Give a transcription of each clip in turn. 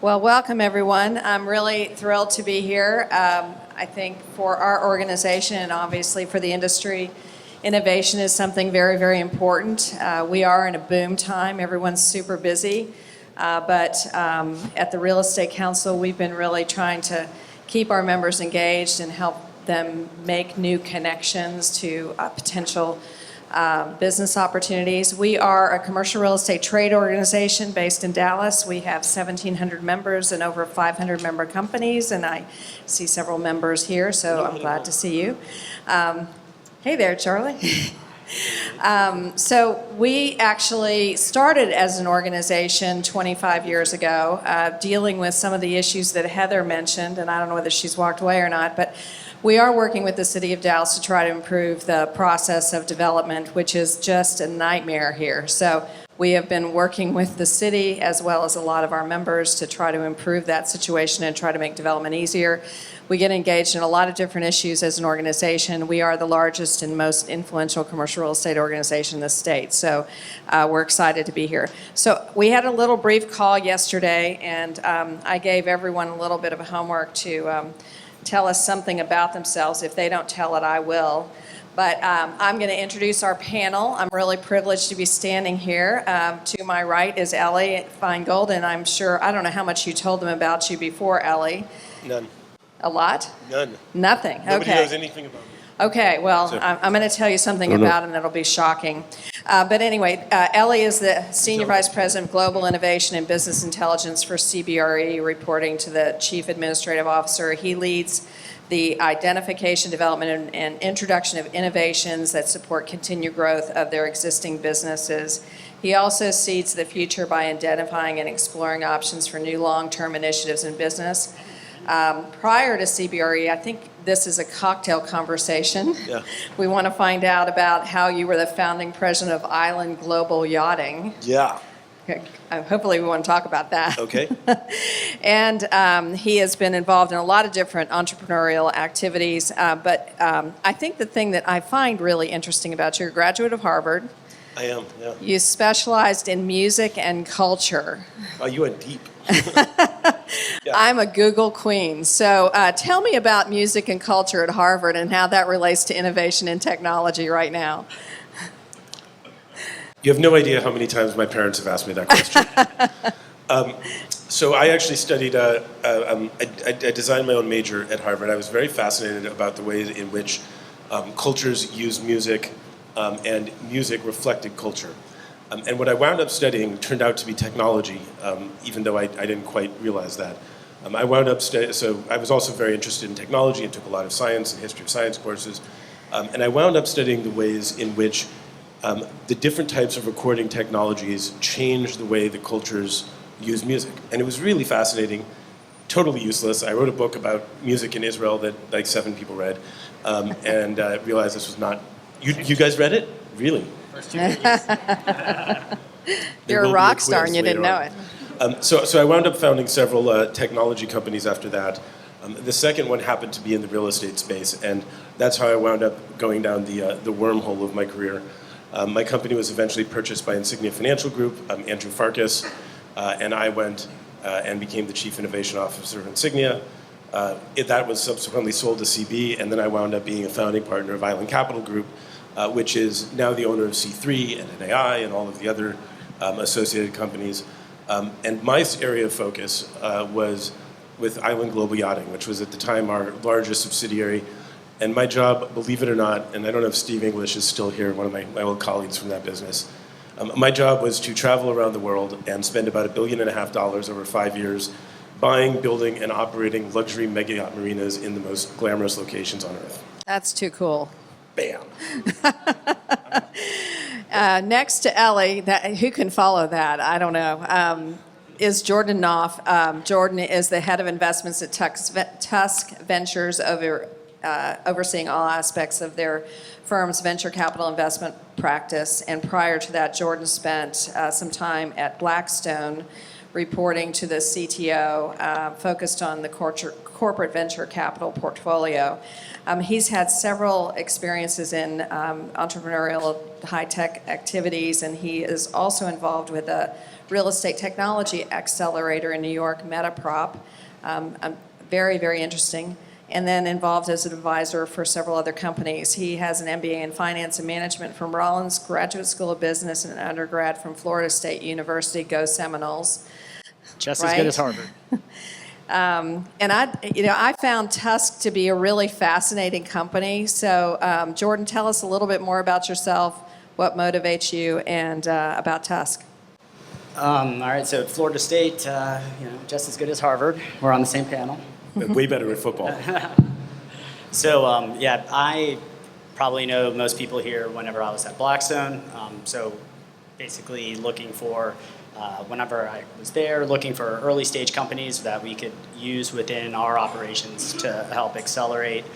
Well, welcome everyone. I'm really thrilled to be here. I think for our organization and obviously for the industry, innovation is something very, very important. We are in a boom time. Everyone's super busy. But at the Real Estate Council, we've been really trying to keep our members engaged and help them make new connections to potential business opportunities. We are a commercial real estate trade organization based in Dallas. We have 1,700 members and over 500 member companies, and I see several members here, so I'm glad to see you. Hey there, Charlie. So we actually started as an organization 25 years ago, dealing with some of the issues that Heather mentioned, and I don't know whether she's walked away or not, but we are working with the City of Dallas to try to improve the process of development, which is just a nightmare here. So we have been working with the city as well as a lot of our members to try to improve that situation and try to make development easier. We get engaged in a lot of different issues as an organization. We are the largest and most influential commercial real estate organization in the state, so we're excited to be here. So we had a little brief call yesterday, and I gave everyone a little bit of a homework to tell us something about themselves. If they don't tell it, I will. But I'm going to introduce our panel. I'm really privileged to be standing here. To my right is Elie Finegold, and I'm sure, I don't know how much you told them about you before, Elie. None. A lot? None. Nothing. Nobody okay. knows anything about me. Okay, well, So- I'm going to tell you something about him that'll be shocking. But anyway, Elie is the Senior Vice President of Global Innovation and Business Intelligence for CBRE, reporting to the Chief Administrative Officer. He leads the identification, development, and introduction of innovations that support continued growth of their existing businesses. He also seeds the future by identifying and exploring options for new long-term initiatives in business. Prior to CBRE, I think this is a cocktail conversation. Yeah. We want to find out about how you were the founding president of Island Global Yachting. Yeah. Hopefully we want to talk about that. Okay. And he has been involved in a lot of different entrepreneurial activities. But I think the thing that I find really interesting about you, you're a graduate of Harvard. I am, yeah. You specialized in music and culture. Oh, you went deep. Yeah. I'm a Google queen. So tell me about music and culture at Harvard and how that relates to innovation and technology right now. You have no idea how many times my parents have asked me that question. So I actually studied, I designed my own major at Harvard. I was very fascinated about the ways in which cultures use music and music reflected culture. And what I wound up studying turned out to be technology, even though I didn't quite realize that. I wound up so I was also very interested in technology and took a lot of science and history of science courses. And I wound up studying the ways in which the different types of recording technologies change the way the cultures use music. And it was really fascinating, totally useless. I wrote a book about music in Israel that like 7 people read, and realized this was not, you guys read it? Really? You're a rock star and you didn't know it. So I wound up founding several technology companies after that. The second one happened to be in the real estate space, and that's how I wound up going down the wormhole of my career. My company was eventually purchased by Insignia Financial Group, Andrew Farkas, and I went and became the Chief Innovation Officer of Insignia. That was subsequently sold to CB, and then I wound up being a founding partner of Island Capital Group, which is now the owner of C3 and NAI and all of the other associated companies. And my area of focus was with Island Global Yachting, which was at the time our largest subsidiary. And my job, believe it or not, and I don't know if Steve English is still here, one of my old colleagues from that business, my job was to travel around the world and spend about $1.5 billion over 5 years buying, building, and operating luxury mega yacht marinas in the most glamorous locations on Earth. That's too cool. Bam. Next to Elie, who can follow that? I don't know. Is Jordan Knopf. Jordan is the head of investments at Tusk Ventures, overseeing all aspects of their firm's venture capital investment practice. And prior to that, Jordan spent some time at Blackstone, reporting to the CTO, focused on the corporate venture capital portfolio. He's had several experiences in entrepreneurial high-tech activities, and he is also involved with a real estate technology accelerator in New York, Metaprop. Very, very interesting. And then involved as an advisor for several other companies. He has an MBA in Finance and Management from Rollins Graduate School of Business and an undergrad from Florida State University. Go Seminoles. Just right? as good as Harvard. And I found Tusk to be a really fascinating company. So, Jordan, tell us a little bit more about yourself, what motivates you, and about Tusk. All right, so Florida State, just as good as Harvard. We're on the same panel. Way better at football. So, I probably know most people here whenever I was at Blackstone. So basically looking for, whenever I was there, looking for early stage companies that we could use within our operations to help accelerate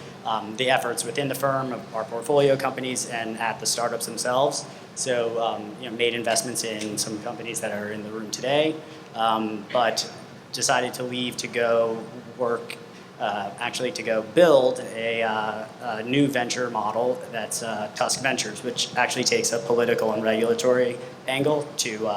the efforts within the firm, of our portfolio companies, and at the startups themselves. So, made investments in some companies that are in the room today, but decided to leave to go work, to go build a new venture model that's Tusk Ventures, which actually takes a political and regulatory angle to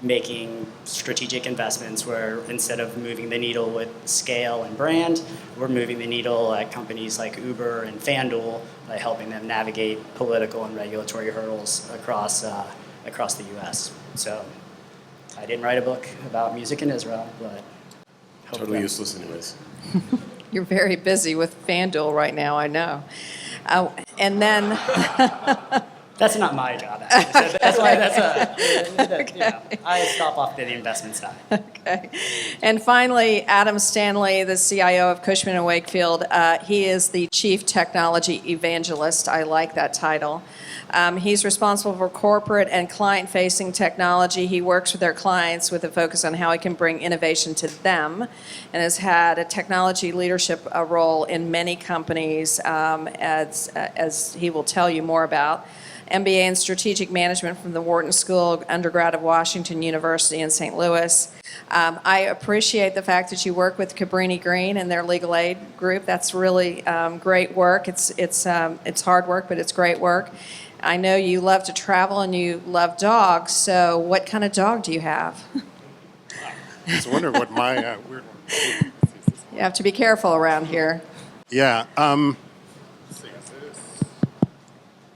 making strategic investments where instead of moving the needle with scale and brand, we're moving the needle at companies like Uber and Fanduel by helping them navigate political and regulatory hurdles across the U.S. So I didn't write a book about music in Israel, but Totally useless anyways. You're very busy with FanDuel right now, I know. And then... That's not my job, actually. So that's why I stop off to the investment side. Okay. And finally, Adam Stanley, the CIO of Cushman and Wakefield. He is the Chief Technology Evangelist. I like that title. He's responsible for corporate and client-facing technology. He works with their clients with a focus on how he can bring innovation to them, and has had a technology leadership role in many companies, as he will tell you more about. MBA in Strategic Management from the Wharton School, undergrad of Washington University in St. Louis. I appreciate the fact that you work with Cabrini Green and their legal aid group. That's really great work. It's hard work, but it's great work. I know you love to travel and you love dogs, so what kind of dog do you have? I was wondering what my weird one. You have to be careful around here. Yeah.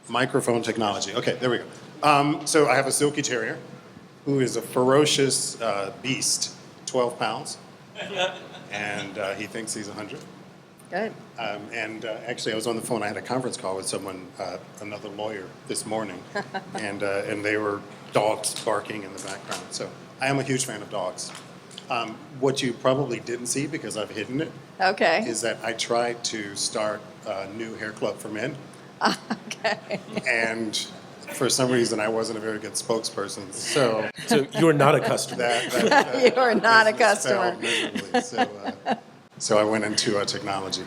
Microphone technology. Okay, there we go. So I have a Silky Terrier who is a ferocious beast, 12 pounds. And he thinks he's 100. Good. Actually, I was on the phone. I had a conference call with someone, another lawyer, this morning, and they were dogs barking in the background. So I am a huge fan of dogs. What you probably didn't see, because I've hidden it, Okay. is that I tried to start a new hair club for men. Okay. And for some reason, I wasn't a very good spokesperson. So you are not a customer. You are not a business customer. failed miserably. So I went into technology.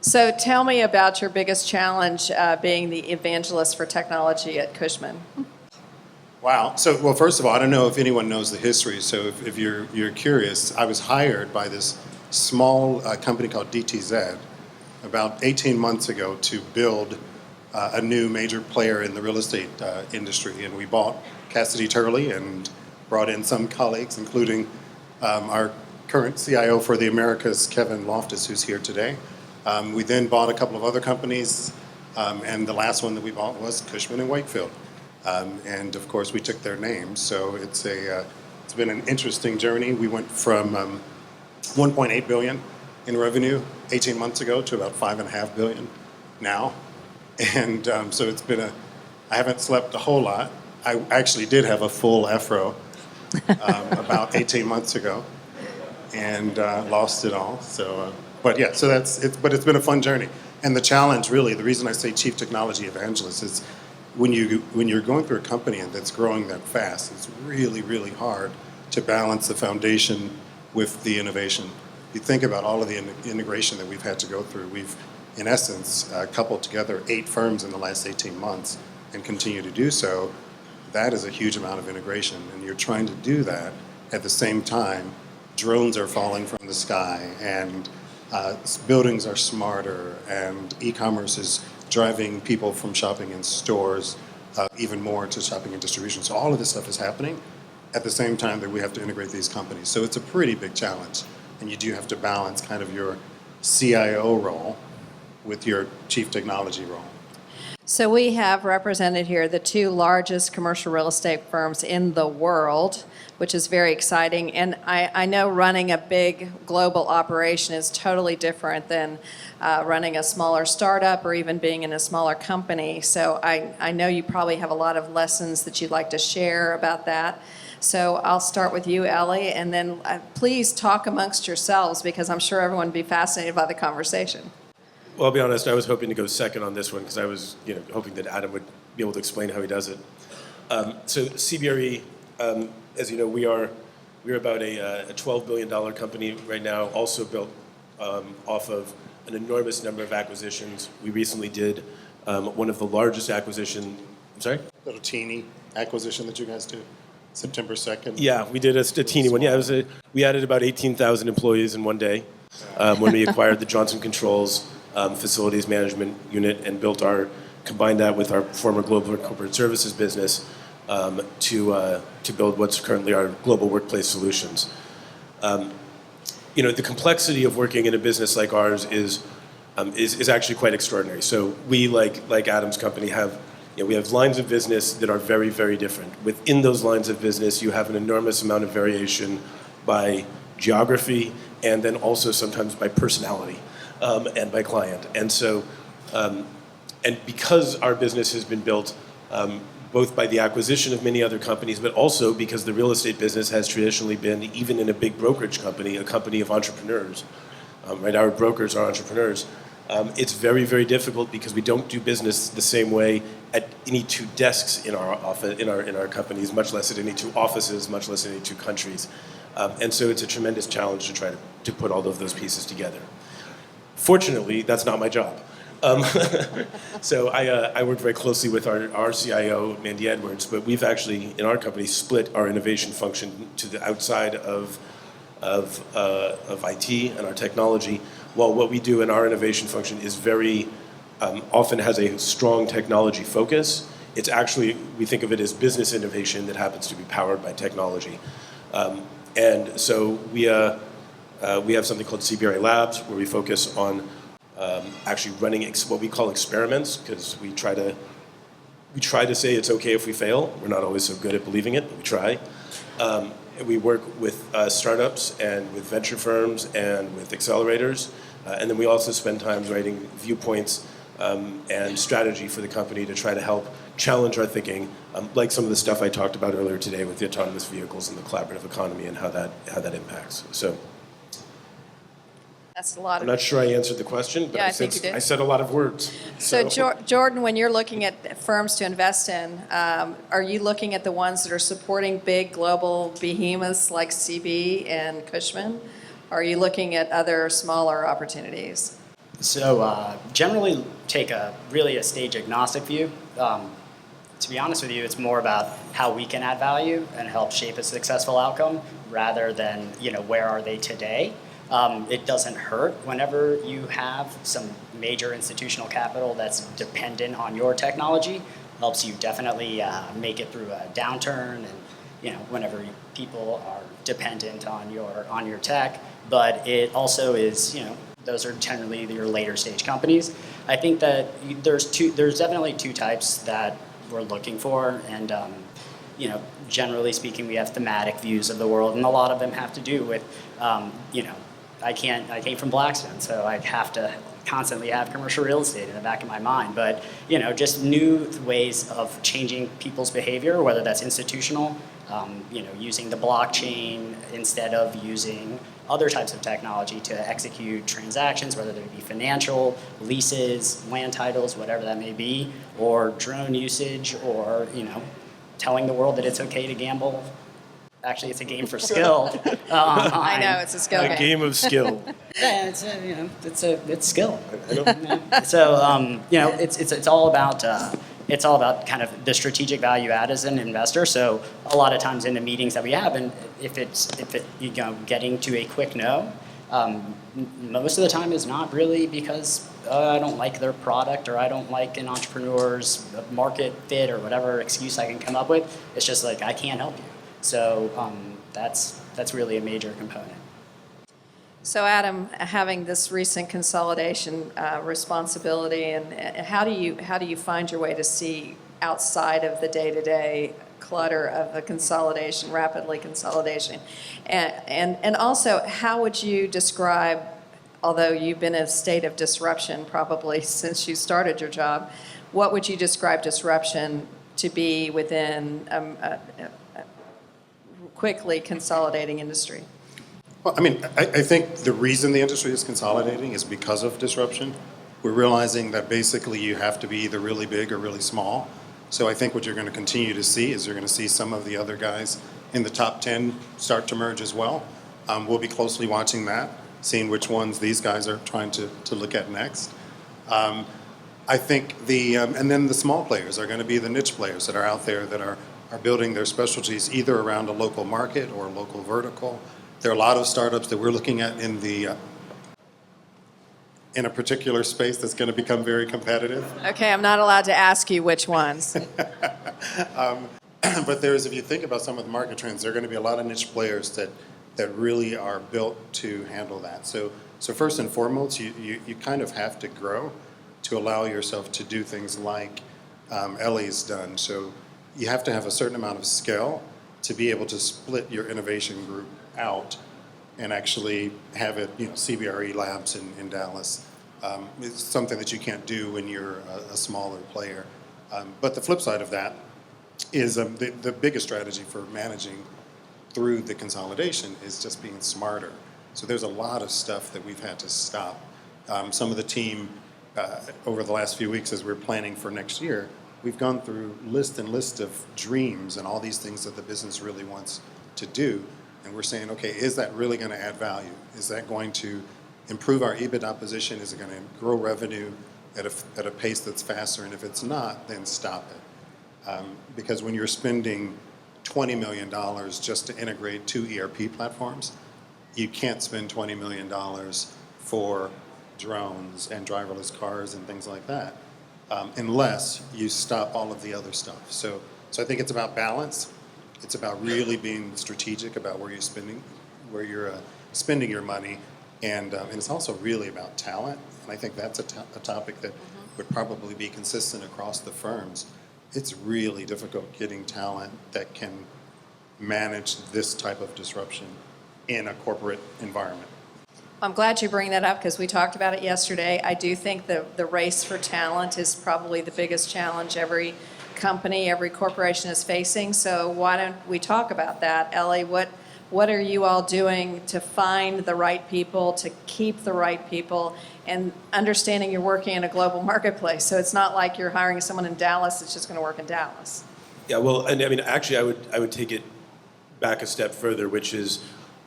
So tell me about your biggest challenge being the evangelist for technology at Cushman. Wow. So, well, first of all, I don't know if anyone knows the history. So if you're curious, I was hired by this small company called DTZ about 18 months ago to build a new major player in the real estate industry. And we bought Cassidy Turley and brought in some colleagues, including our current CIO for the Americas, Kevin Loftus, who's here today. We then bought a couple of other companies, and the last one that we bought was Cushman and Wakefield. And of course, we took their names. So it's been an interesting journey. We went from 1.8 billion in revenue 18 months ago to about 5.5 billion now. And so it's been I haven't slept a whole lot. I actually did have a full afro about 18 months ago and lost it all. So, but yeah, so but it's been a fun journey. And the challenge, really, the reason I say Chief Technology Evangelist is when you're going through a company that's growing that fast, it's really, really hard to balance the foundation with the innovation. You think about all of the integration that we've had to go through. We've, in essence, coupled together 8 firms in the last 18 months and continue to do so. That is a huge amount of integration, and you're trying to do that at the same time, drones are falling from the sky, and buildings are smarter, and e-commerce is driving people from shopping in stores even more to shopping and distribution. So all of this stuff is happening at the same time that we have to integrate these companies. So it's a pretty big challenge, and you do have to balance kind of your CIO role with your chief technology role. So we have represented here the two largest commercial real estate firms in the world, which is very exciting. And I know running a big global operation is totally different than running a smaller startup or even being in a smaller company. So I know you probably have a lot of lessons that you'd like to share about that. So I'll start with you, Elie, and then please talk amongst yourselves because I'm sure everyone would be fascinated by the conversation. Well, I'll be honest, I was hoping to go second on this one because I was hoping that Adam would be able to explain how he does it. So CBRE, as you know, we're about a $12 billion company right now, also built off of an enormous number of acquisitions. We recently did one of the largest acquisition, I'm sorry? Little teeny acquisition that you guys do, September 2nd. Yeah, we did a teeny one. Yeah, we added about 18,000 employees in one day when we acquired the Johnson Controls facilities management unit and combined that with our former global corporate services business to build what's currently our global workplace solutions. The complexity of working in a business like ours is actually quite extraordinary. So we, like Adam's company, we have lines of business that are very, very different. Within those lines of business, you have an enormous amount of variation by geography and then also sometimes by personality and by client. And so, and because our business has been built both by the acquisition of many other companies, but also because the real estate business has traditionally been, even in a big brokerage company, a company of entrepreneurs. Right, our brokers are entrepreneurs. It's very, very difficult because we don't do business the same way at any two desks in our office, in our companies, much less at any two offices, much less at any two countries. And so it's a tremendous challenge to try to put all of those pieces together. Fortunately, that's not my job. So I work very closely with our CIO, Mandy Edwards, but we've actually, in our company, split our innovation function to the outside of IT and our technology, while what we do in our innovation function is very, often has a strong technology focus. It's actually, we think of it as business innovation that happens to be powered by technology. And so we have something called CBRE Labs, where we focus on actually running what we call experiments, because we try to say it's okay if we fail. We're not always so good at believing it, but we try. We work with startups and with venture firms and with accelerators. And then we also spend time writing viewpoints and strategy for the company to try to help challenge our thinking, like some of the stuff I talked about earlier today with the autonomous vehicles and the collaborative economy and how that impacts. So That's a lot I'm of. not sure I answered the question, but Yeah, I think you did. I said a lot of words. So Jordan, when you're looking at firms to invest in, are you looking at the ones that are supporting big global behemoths like CB and Cushman? Or are you looking at other smaller opportunities? So generally take a stage agnostic view. To be honest with you, it's more about how we can add value and help shape a successful outcome rather than where are they today. It doesn't hurt whenever you have some major institutional capital that's dependent on your technology. Helps you definitely make it through a downturn, and whenever people are dependent on your tech. But it also is those are generally your later stage companies. I think that there's definitely two types that we're looking for, and generally speaking, we have thematic views of the world, and a lot of them have to do with I came from Blackstone, so I have to constantly have commercial real estate in the back of my mind. But just new ways of changing people's behavior, whether that's institutional, using the blockchain instead of using other types of technology to execute transactions, whether they be financial, leases, land titles, whatever that may be, or drone usage, or telling the world that it's okay to gamble. Actually, it's a game for skill. I know, it's a skill game. A game of skill. Yeah, it's skill. So it's all about it's all about kind of the strategic value add as an investor. So a lot of times in the meetings that we have, and if you know, getting to a quick no, most of the time is not really because I don't like their product or I don't like an entrepreneur's market fit or whatever excuse I can come up with. It's just like, I can't help you. So that's really a major component. So Adam, having this recent consolidation responsibility, and how do you find your way to see outside of the day-to-day clutter of a consolidation, rapidly consolidation, and also how would you describe, although you've been in a state of disruption probably since you started your job, what would you describe disruption to be within a quickly consolidating industry? Well, I mean, I think the reason the industry is consolidating is because of disruption. We're realizing that basically you have to be either really big or really small. So I think what you're going to continue to see is you're going to see some of the other guys in the top 10 start to merge as well. We'll be closely watching that, seeing which ones these guys are trying to look at next. I think and then the small players are going to be the niche players that are out there that are building their specialties either around a local market or a local vertical. There are a lot of startups that we're looking at in a particular space that's going to become very competitive. Okay, I'm not allowed to ask you which ones. But if you think about some of the market trends, there are going to be a lot of niche players that really are built to handle that. So first and foremost, you kind of have to grow to allow yourself to do things like Elie's done. So you have to have a certain amount of scale to be able to split your innovation group out and actually have it, CBRE Labs in Dallas. It's something that you can't do when you're a smaller player. But the flip side of that is the biggest strategy for managing through the consolidation is just being smarter. So there's a lot of stuff that we've had to stop. Some of the team over the last few weeks as we're planning for next year, we've gone through list of dreams and all these things that the business really wants to do. And we're saying, okay, is that really going to add value? Is that going to improve our EBITDA position? Is it going to grow revenue at a pace that's faster? And if it's not, then stop it. Because when you're spending $20 million just to integrate 2 ERP platforms, you can't spend $20 million for drones and driverless cars and things like that, unless you stop all of the other stuff. So I think it's about balance. It's about really being strategic about where you're spending your money, and it's also really about talent. And I think that's a topic that would probably be consistent across the firms. It's really difficult getting talent that can manage this type of disruption in a corporate environment. I'm glad you bring that up because we talked about it yesterday. I do think the race for talent is probably the biggest challenge every company, every corporation is facing. So why don't we talk about that? Elie, what are you all doing to find the right people, to keep the right people, and understanding you're working in a global marketplace? So it's not like you're hiring someone in Dallas that's just going to work in Dallas. Yeah, well, and I mean, actually, I would take it back a step further, which is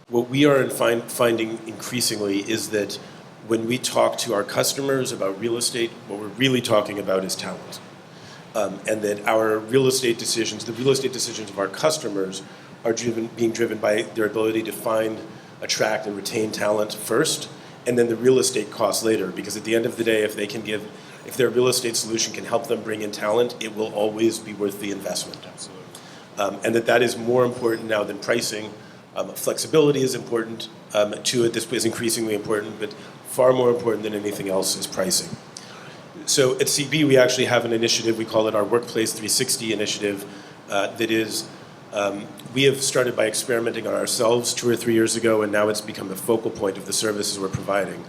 what we are finding increasingly is that when we talk to our customers about real estate, what we're really talking about is talent. And that our real estate decisions, the real estate decisions of our customers are being driven by their ability to find, attract, and retain talent first, and then the real estate costs later. Because at the end of the day, if their real estate solution can help them bring in talent, it will always be worth the investment. Absolutely. And that is more important now than pricing. Flexibility is important to it. This is increasingly important, but far more important than anything else is pricing. So at CB, we actually have an initiative, we call it our Workplace 360 initiative, that is, we have started by experimenting on ourselves 2 or 3 years ago, and now it's become the focal point of the services we're providing,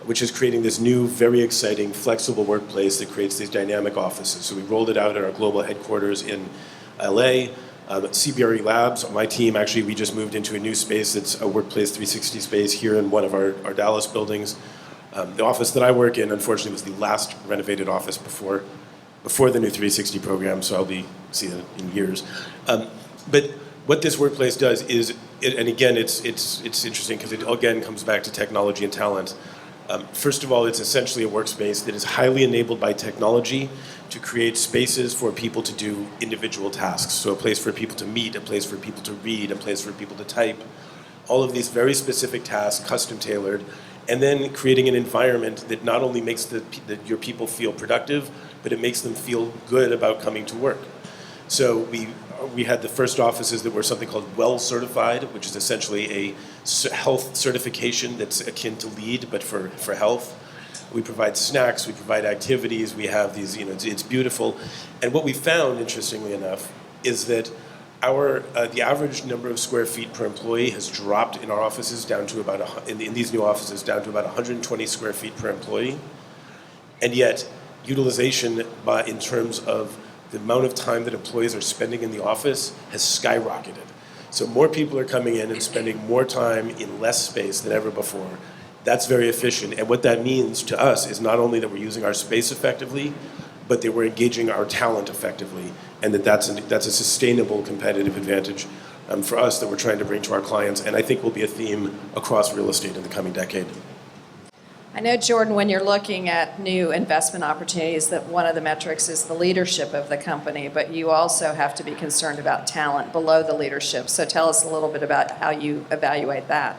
which is creating this new, very exciting, flexible workplace that creates these dynamic offices. So we rolled it out at our global headquarters in LA. CBRE Labs, my team, actually, we just moved into a new space. It's a Workplace 360 space here in one of our Dallas buildings. The office that I work in, unfortunately, was the last renovated office before the new 360 program, so I'll be seeing it in years. But what this workplace does is, and again, it's interesting because it again comes back to technology and talent. First of all, it's essentially a workspace that is highly enabled by technology to create spaces for people to do individual tasks. So a place for people to meet, a place for people to read, a place for people to type. All of these very specific tasks, custom tailored, and then creating an environment that not only makes your people feel productive, but it makes them feel good about coming to work. So we had the first offices that were something called WELL certified, which is essentially a health certification that's akin to LEED, but for health. We provide snacks, we provide activities, we have these, it's beautiful. And what we found, interestingly enough, is that the average number of square feet per employee has dropped in our offices down to about, in these new offices, down to about 120 square feet per employee. And yet, utilization in terms of the amount of time that employees are spending in the office has skyrocketed. So more people are coming in and spending more time in less space than ever before. That's very efficient. And what that means to us is not only that we're using our space effectively, but that we're engaging our talent effectively, and that's a sustainable competitive advantage for us that we're trying to bring to our clients, and I think will be a theme across real estate in the coming decade. I know, Jordan, when you're looking at new investment opportunities, that one of the metrics is the leadership of the company, but you also have to be concerned about talent below the leadership. So tell us a little bit about how you evaluate that.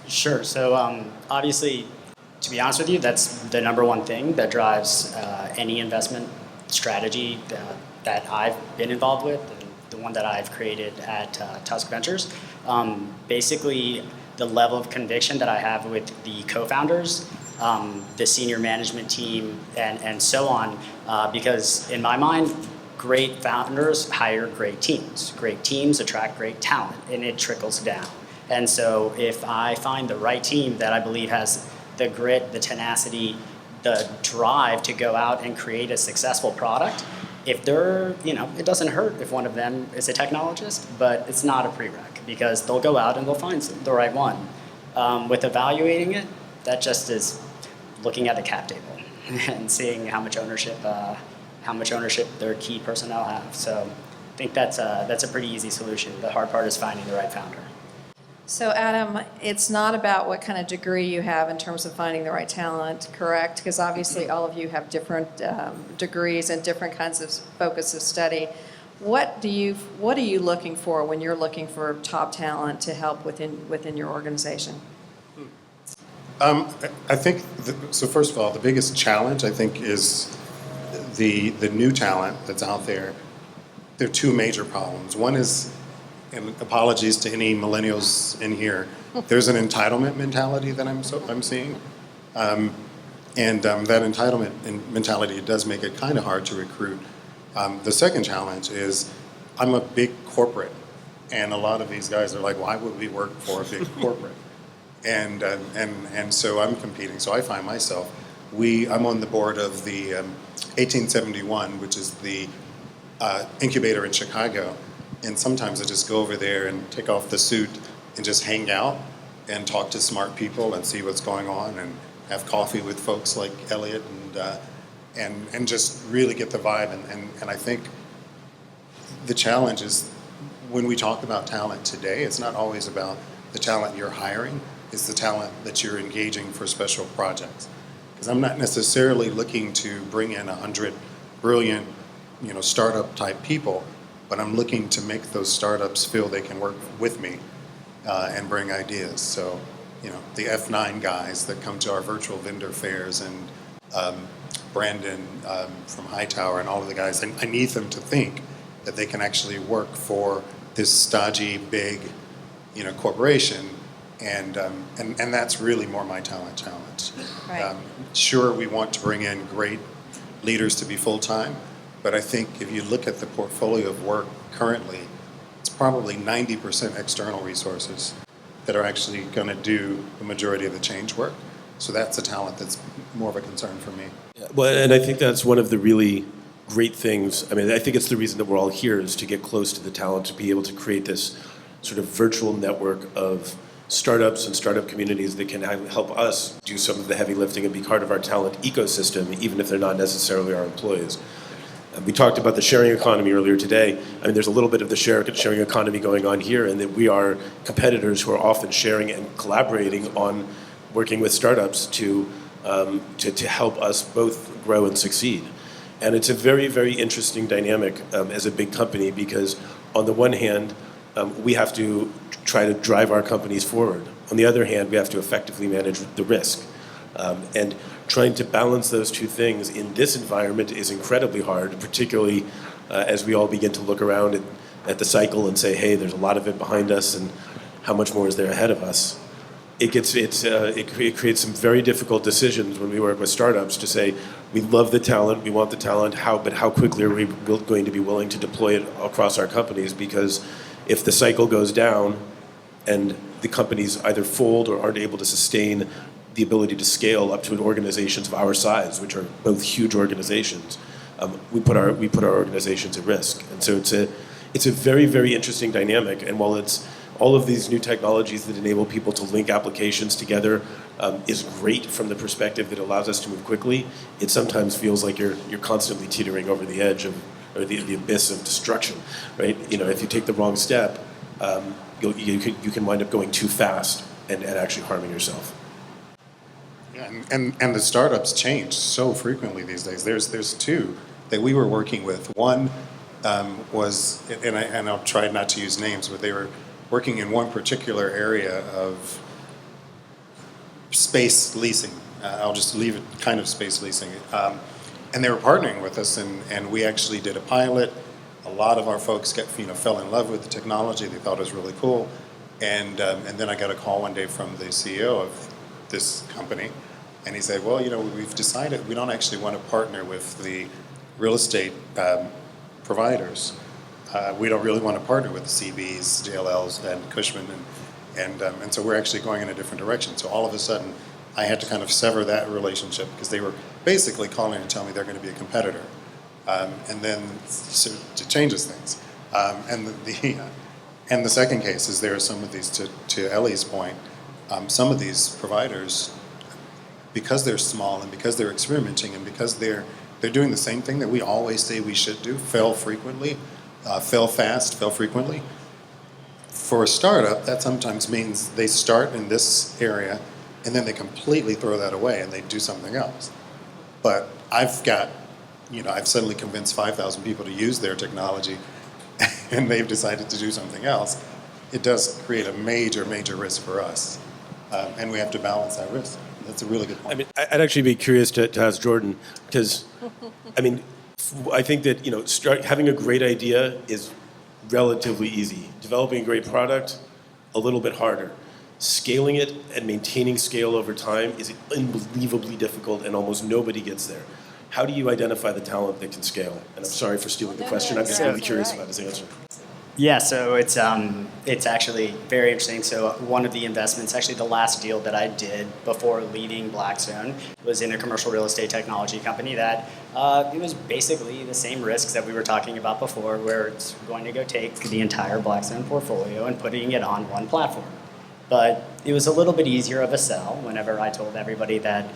Sure. So obviously, to be honest with you, that's the number one thing that drives any investment strategy that I've been involved with, and the one that I've created at Tusk Ventures. Basically, the level of conviction that I have with the co-founders, the senior management team, and so on, because in my mind, great founders hire great teams. Great teams attract great talent, and it trickles down. And so if I find the right team that I believe has the grit, the tenacity, the drive to go out and create a successful product, if they're, it doesn't hurt if one of them is a technologist, but it's not a prereq because they'll go out and they'll find the right one. With evaluating it, that just is looking at the cap table and seeing how much ownership their key personnel have. So I think that's a pretty easy solution. The hard part is finding the right founder. So Adam, it's not about what kind of degree you have in terms of finding the right talent, correct? Because obviously all of you have different degrees and different kinds of focus of study. What are you looking for when you're looking for top talent to help within your organization? I think, so first of all, the biggest challenge, I think, is the new talent that's out there. There are two major problems. One is, and apologies to any millennials in here, there's an entitlement mentality that I'm seeing. And that entitlement mentality does make it kind of hard to recruit. The second challenge is I'm a big corporate, and a lot of these guys are like, why would we work for a big corporate? And so I'm competing. So I find myself, I'm on the board of the 1871, which is the incubator in Chicago. And sometimes I just go over there and take off the suit and just hang out and talk to smart people and see what's going on and have coffee with folks like Elliot and just really get the vibe. And I think the challenge is when we talk about talent today, it's not always about the talent you're hiring, it's the talent that you're engaging for special projects. Because I'm not necessarily looking to bring in 100 brilliant, startup type people, but I'm looking to make those startups feel they can work with me and bring ideas. So, the F9 guys that come to our virtual vendor fairs and Brandon from Hightower and all of the guys, I need them to think that they can actually work for this stodgy, big, corporation, and that's really more my talent challenge. Right. Sure, we want to bring in great leaders to be full-time, but I think if you look at the portfolio of work currently, it's probably 90% external resources that are actually going to do the majority of the change work. So that's a talent that's more of a concern for me. Yeah, well, and I think that's one of the really great things. I mean, I think it's the reason that we're all here is to get close to the talent, to be able to create this sort of virtual network of startups and startup communities that can help us do some of the heavy lifting and be part of our talent ecosystem, even if they're not necessarily our employees. We talked about the sharing economy earlier today. I mean, there's a little bit of the sharing economy going on here, and that we are competitors who are often sharing and collaborating on working with startups to help us both grow and succeed. And it's a very, very interesting dynamic as a big company because on the one hand, we have to try to drive our companies forward. On the other hand, we have to effectively manage the risk. And trying to balance those two things in this environment is incredibly hard, particularly as we all begin to look around at the cycle and say, hey, there's a lot of it behind us and how much more is there ahead of us. It creates some very difficult decisions when we work with startups to say, we love the talent, we want the talent, but how quickly are we going to be willing to deploy it across our companies? Because if the cycle goes down and the companies either fold or aren't able to sustain the ability to scale up to organizations of our size, which are both huge organizations, we put our organizations at risk. And so it's a very, very interesting dynamic. And while it's all of these new technologies that enable people to link applications together is great from the perspective that allows us to move quickly, it sometimes feels like you're constantly teetering over the edge of, or the abyss of destruction, right? You know, if you take the wrong step, you can wind up going too fast and actually harming yourself. Yeah, and the startups change so frequently these days. There's two that we were working with. One was, and I'll try not to use names, but they were working in one particular area of space leasing. I'll just leave it kind of space leasing. And they were partnering with us, and we actually did a pilot. A lot of our folks fell in love with the technology. They thought it was really cool. And then I got a call one day from the CEO of this company, and he said, well, we've decided we don't actually want to partner with the real estate providers. We don't really want to partner with the CBs, JLLs, and Cushman, and so we're actually going in a different direction. So all of a sudden, I had to kind of sever that relationship because they were basically calling and telling me they're going to be a competitor, and then so it changes things. And the second case is there are some of these, to Elie's point, some of these providers, because they're small and because they're experimenting and because they're doing the same thing that we always say we should do, fail frequently. Fail fast, fail frequently. For a startup, that sometimes means they start in this area and then they completely throw that away and they do something else. But I've suddenly convinced 5,000 people to use their technology and they've decided to do something else. It does create a major, major risk for us. And we have to balance that risk. That's a really good point. I mean, I'd actually be curious to ask Jordan, because, I think that having a great idea is relatively easy. Developing a great product, a little bit harder. Scaling it and maintaining scale over time is unbelievably difficult, and almost nobody gets there. How do you identify the talent that can scale? And I'm sorry for stealing the question. I'm just really curious about his answer. Yeah, so it's actually very interesting. So one of the investments, actually the last deal that I did before leaving Blackstone, was in a commercial real estate technology company that it was basically the same risks that we were talking about before, where it's going to go take the entire Blackstone portfolio and putting it on one platform. But it was a little bit easier of a sell whenever I told everybody that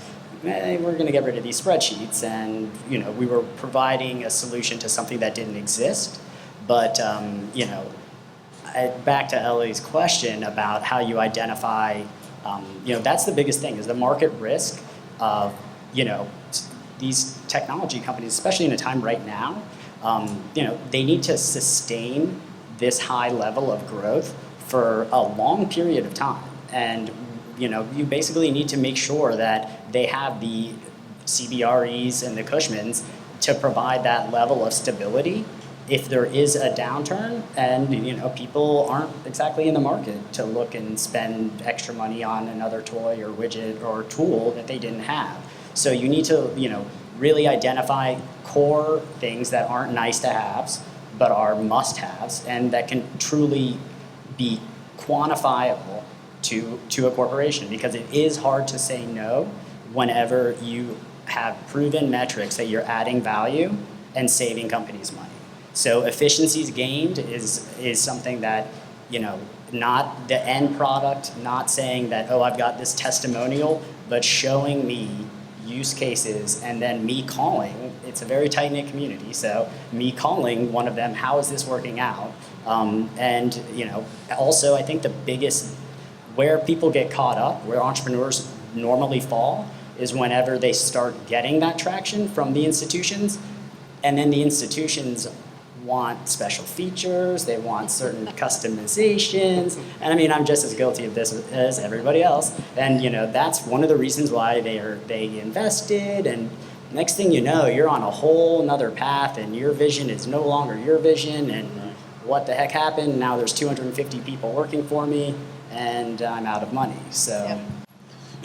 we're going to get rid of these spreadsheets, and we were providing a solution to something that didn't exist. But, back to Elie's question about how you identify, that's the biggest thing, is the market risk of, these technology companies, especially in a time right now, they need to sustain this high level of growth for a long period of time. And, you basically need to make sure that they have the CBREs and the Cushmans to provide that level of stability if there is a downturn and people aren't exactly in the market to look and spend extra money on another toy or widget or tool that they didn't have. So you need to really identify core things that aren't nice to haves but are must haves, and that can truly be quantifiable to a corporation, because it is hard to say no whenever you have proven metrics that you're adding value and saving companies money. So efficiencies gained is something that, not the end product, not saying that, I've got this testimonial, but showing me use cases and then me calling. It's a very tight-knit community, so me calling one of them, how is this working out? And also I think the biggest, where people get caught up, where entrepreneurs normally fall, is whenever they start getting that traction from the institutions, And then the institutions want special features, they want certain customizations, and I mean, I'm just as guilty of this as everybody else. And that's one of the reasons why they invested, and next thing you know, you're on a whole nother path, and your vision is no longer your vision, and what the heck happened? Now there's 250 people working for me, and I'm out of money, so. Yep.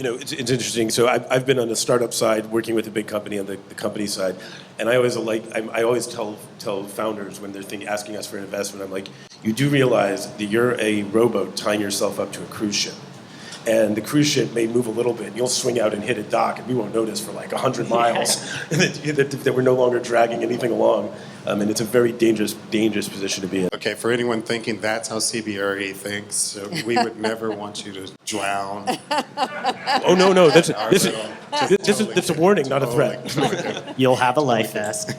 It's interesting. So I've been on the startup side, working with a big company on the company side, and I always tell founders when they're asking us for an investment, I'm like, you do realize that you're a rowboat tying yourself up to a cruise ship, and the cruise ship may move a little bit, and you'll swing out and hit a dock, and we won't notice for like 100 miles that we're no longer dragging anything along, and it's a very dangerous position to be in. Okay, for anyone thinking that's how CBRE thinks, so we would never want you to drown. Oh no, this is a warning, not a threat. You'll have a life vest.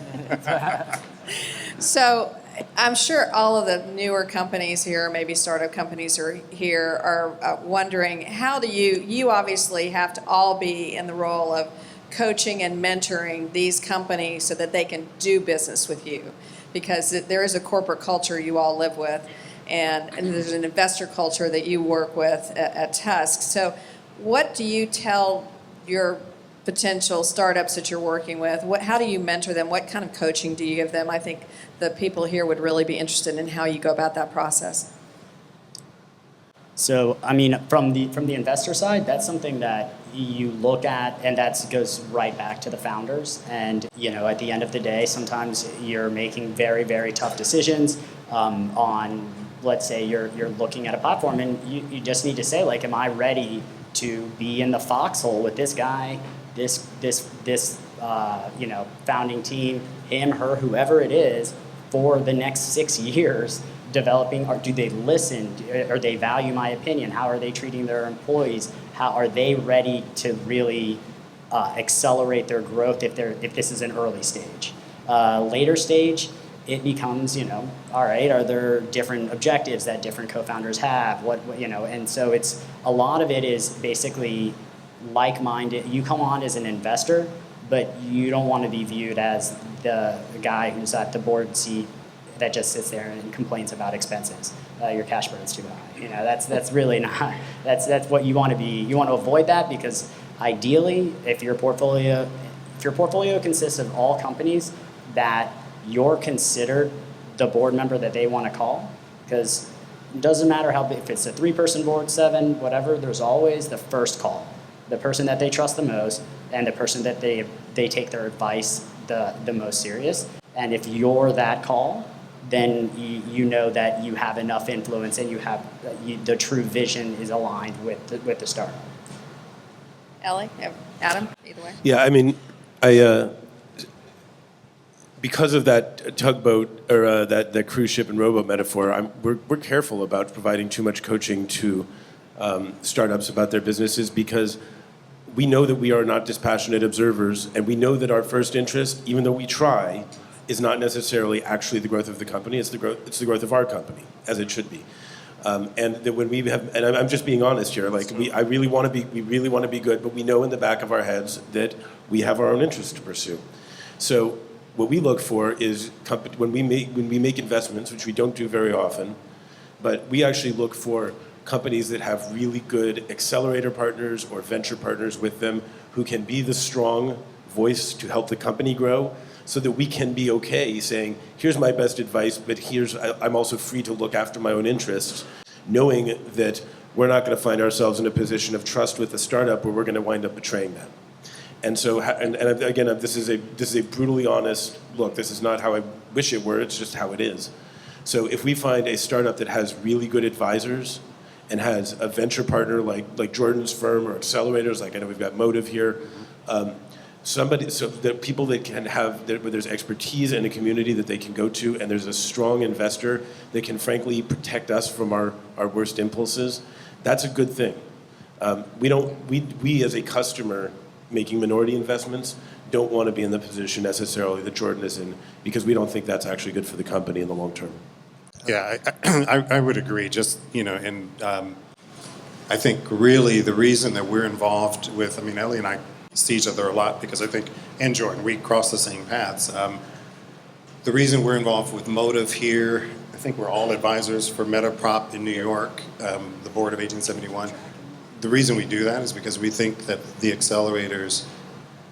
So I'm sure all of the newer companies here, maybe startup companies here, are wondering, how do you obviously have to all be in the role of coaching and mentoring these companies so that they can do business with you, because there is a corporate culture you all live with, and there's an investor culture that you work with at Tusk. So what do you tell your potential startups that you're working with? How do you mentor them? What kind of coaching do you give them? I think the people here would really be interested in how you go about that process. So, I mean, from the investor side, that's something that you look at, and that goes right back to the founders. And at the end of the day, sometimes you're making very, very tough decisions on, let's say, you're looking at a platform, and you just need to say, like, am I ready to be in the foxhole with this guy, this founding team, him, her, whoever it is, for the next 6 years? Developing, or do they listen? Or they value my opinion? How are they treating their employees? How are they ready to really accelerate their growth if this is an early stage? Later stage, it becomes, all right, are there different objectives that different co-founders have? And so it's a lot of it is basically like-minded. You come on as an investor, but you don't want to be viewed as the guy who's at the board seat that just sits there and complains about expenses. Your cash burn's too high. That's really not. That's what you want to be. You want to avoid that, because ideally, if your portfolio consists of all companies that you're considered the board member that they want to call, because it doesn't matter how big, if it's a 3-person board, 7, whatever. There's always the first call, the person that they trust the most, and the person that they take their advice the most serious. And if you're that call, then you know that you have enough influence, and the true vision is aligned with the startup. Elie, Adam, either way. Yeah, I mean, because of that tugboat or that cruise ship and rowboat metaphor, we're careful about providing too much coaching to startups about their businesses, because we know that we are not dispassionate observers, and we know that our first interest, even though we try, is not necessarily actually the growth of the company. It's the growth of our company, as it should be. And that when we have, and I'm just being honest here, like we really want to be good, but we know in the back of our heads that we have our own interests to pursue. So what we look for is when we make investments, which we don't do very often, but we actually look for companies that have really good accelerator partners or venture partners with them who can be the strong voice to help the company grow, so that we can be okay saying, here's my best advice, but I'm also free to look after my own interests, knowing that we're not going to find ourselves in a position of trust with a startup where we're going to wind up betraying them. And so, and again, this is a brutally honest look. This is not how I wish it were. It's just how it is. So if we find a startup that has really good advisors and has a venture partner like Jordan's firm, or accelerators, like I know we've got Motive here, so the people that can have, where there's expertise in a community that they can go to, and there's a strong investor that can frankly protect us from our worst impulses, that's a good thing. We as a customer making minority investments don't want to be in the position necessarily that Jordan is in, because we don't think that's actually good for the company in the long term. Yeah, I would agree. Just, and I think really the reason that we're involved with, Elie and I see each other a lot because I think, and Jordan, we cross the same paths. the reason we're involved with Motive here, I think we're all advisors for MetaProp in New York, the board of 1871. The reason we do that is because we think that the accelerators,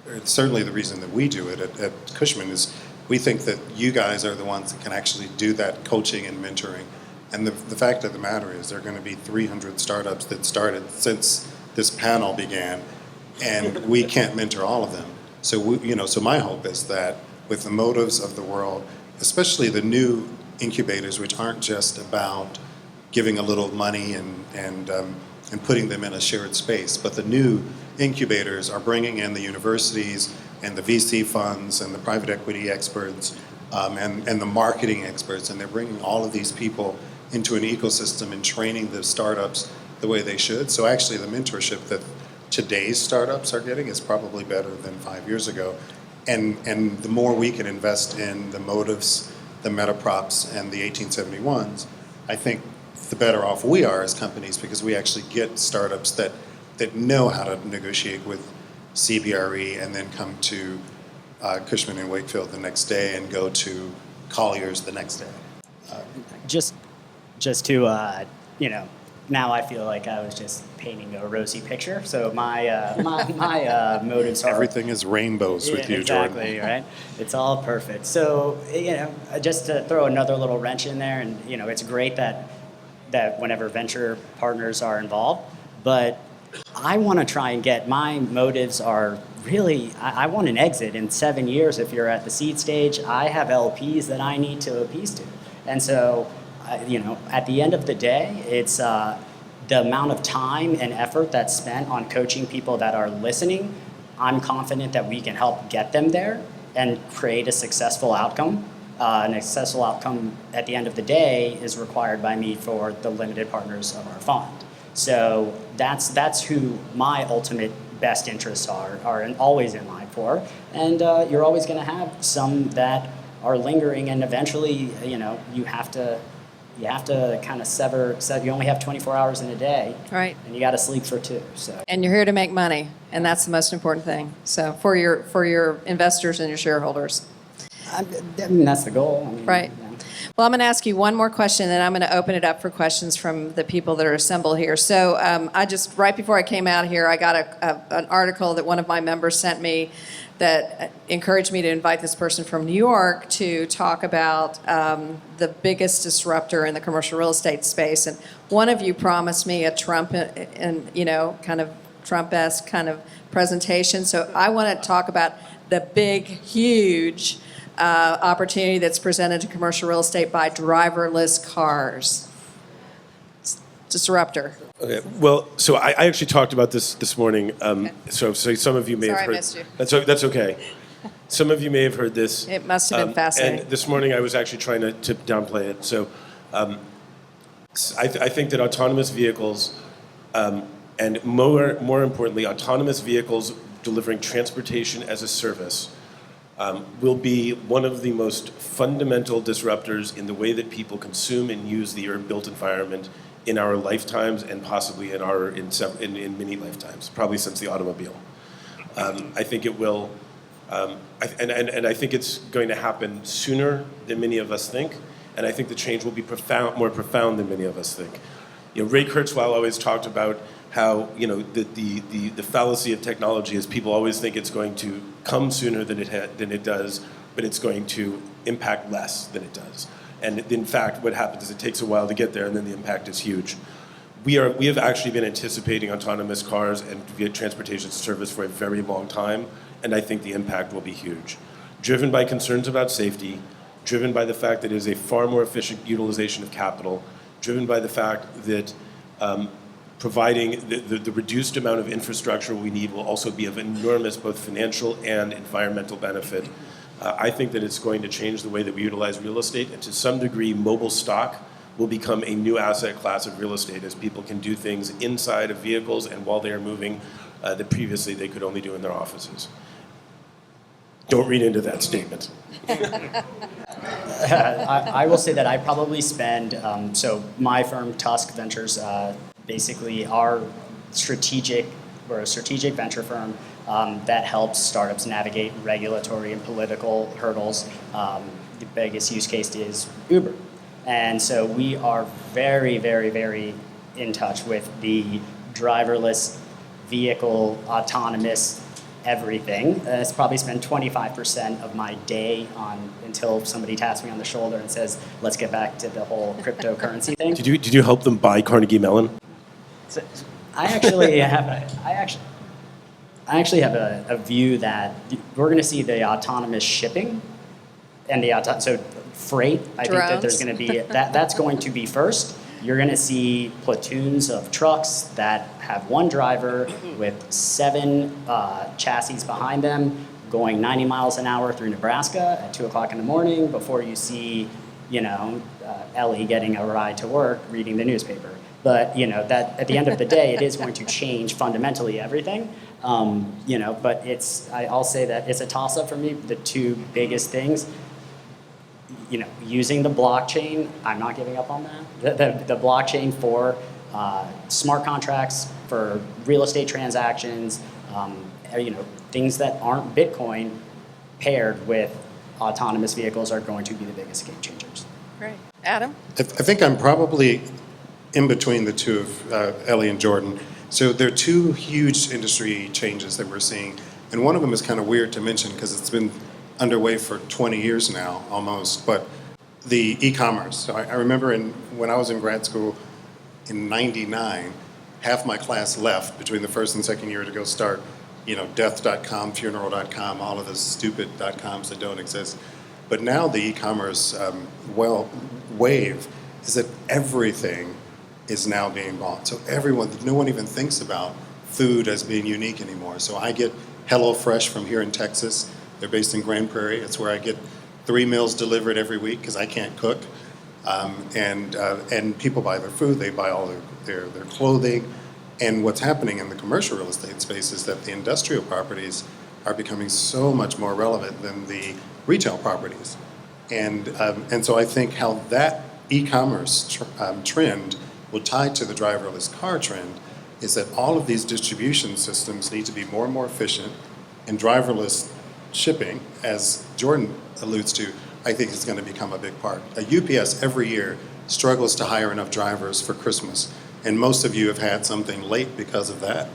it's certainly the reason that we do it at Cushman, is we think that you guys are the ones that can actually do that coaching and mentoring. And the fact of the matter is there are going to be 300 startups that started since this panel began, and we can't mentor all of them. So so my hope is that with the Motives of the world, especially the new incubators, which aren't just about giving a little money and putting them in a shared space, but the new incubators are bringing in the universities and the VC funds and the private equity experts and the marketing experts, and they're bringing all of these people into an ecosystem and training the startups the way they should. So actually the mentorship that today's startups are getting is probably better than 5 years ago. And the more we can invest in the Motives, the MetaProps, and the 1871s, I think the better off we are as companies, because we actually get startups that know how to negotiate with CBRE and then come to Cushman and Wakefield the next day and go to Collier's the next day. Just to, now I feel like I was just painting a rosy picture. So my motives are... Everything is rainbows with you, Jordan. Exactly, right? It's all perfect. So, just to throw another little wrench in there, and, it's great that whenever venture partners are involved, but I want to try and get, my motives are really, I want an exit in 7 years. If you're at the seed stage, I have LPs that I need to appease to. And so, at the end of the day, it's the amount of time and effort that's spent on coaching people that are listening. I'm confident that we can help get them there and create a successful outcome. An successful outcome at the end of the day is required by me for the limited partners of our fund. So that's who my ultimate best interests are always in line for. And you're always going to have some that are lingering, and eventually, you have to kind of sever. You only have 24 hours in a day, Right. And you got to sleep for 2. So. And you're here to make money, and that's the most important thing. So for your investors and your shareholders. I mean, that's the goal. Right. Well, I'm going to ask you one more question, and then I'm going to open it up for questions from the people that are assembled here. So right before I came out here, I got an article that one of my members sent me that encouraged me to invite this person from New York to talk about the biggest disruptor in the commercial real estate space. And one of you promised me a Trump and kind of Trump-esque kind of presentation. So I want to talk about the big, huge opportunity that's presented to commercial real estate by driverless cars. Disruptor. Okay. Well, so I actually talked about this morning. Okay. So some of you may have heard. Sorry, I missed you. That's okay. Some of you may have heard this. It must have been fascinating. And this morning I was actually trying to downplay it. So I think that autonomous vehicles, and more importantly, autonomous vehicles delivering transportation as a service, will be one of the most fundamental disruptors in the way that people consume and use the built environment in our lifetimes, and possibly in many lifetimes, probably since the automobile. I think it will, and I think it's going to happen sooner than many of us think, and I think the change will be more profound than many of us think. Ray Kurzweil always talked about how the fallacy of technology is people always think it's going to come sooner than it does, but it's going to impact less than it does. And in fact, what happens is it takes a while to get there, and then the impact is huge. We have actually been anticipating autonomous cars and transportation service for a very long time, and I think the impact will be huge. Driven by concerns about safety, driven by the fact that it is a far more efficient utilization of capital, driven by the fact that providing the reduced amount of infrastructure we need will also be of enormous both financial and environmental benefit. I think that it's going to change the way that we utilize real estate, and to some degree, mobile stock will become a new asset class of real estate as people can do things inside of vehicles and while they are moving that previously they could only do in their offices. Don't read into that statement. I will say that I probably spend, so my firm, Tusk Ventures, basically we're a strategic venture firm. that helps startups navigate regulatory and political hurdles. The biggest use case is Uber. And so we are very, very, very in touch with the driverless vehicle, autonomous everything. It's probably spend 25% of my day on until somebody taps me on the shoulder and says, let's get back to the whole cryptocurrency thing. Did you help them buy Carnegie Mellon? So I actually have a view that we're going to see the autonomous shipping and so freight. I think that there's going to be that's going to be first. You're going to see platoons of trucks that have one driver with 7 chassis behind them going 90 miles an hour through Nebraska at 2 o'clock in the morning before you see, Elie getting a ride to work reading the newspaper. But, that at the end of the day, it is going to change fundamentally everything. But I'll say that it's a toss-up for me. The two biggest things, using the blockchain, I'm not giving up on that. The blockchain for smart contracts, for real estate transactions, things that aren't Bitcoin paired with autonomous vehicles are going to be the biggest game changers. Great. Adam? I think I'm probably in between the two of Elie and Jordan. So there are two huge industry changes that we're seeing. And one of them is kind of weird to mention because it's been underway for 20 years now, almost. But the e-commerce. So I remember when I was in grad school in '99, half my class left between the first and second year to go start, death.com, funeral.com, all of those stupid .coms that don't exist. But now the e-commerce wave is that everything is now being bought. So no one even thinks about food as being unique anymore. So I get HelloFresh from here in Texas. They're based in Grand Prairie. It's where I get 3 meals delivered every week because I can't cook. And people buy their food, they buy all their clothing. And what's happening in the commercial real estate space is that the industrial properties are becoming so much more relevant than the retail properties. And so I think how that e-commerce trend will tie to the driverless car trend is that all of these distribution systems need to be more and more efficient, and driverless shipping, as Jordan alludes to, I think is going to become a big part. UPS every year struggles to hire enough drivers for Christmas, and most of you have had something late because of that.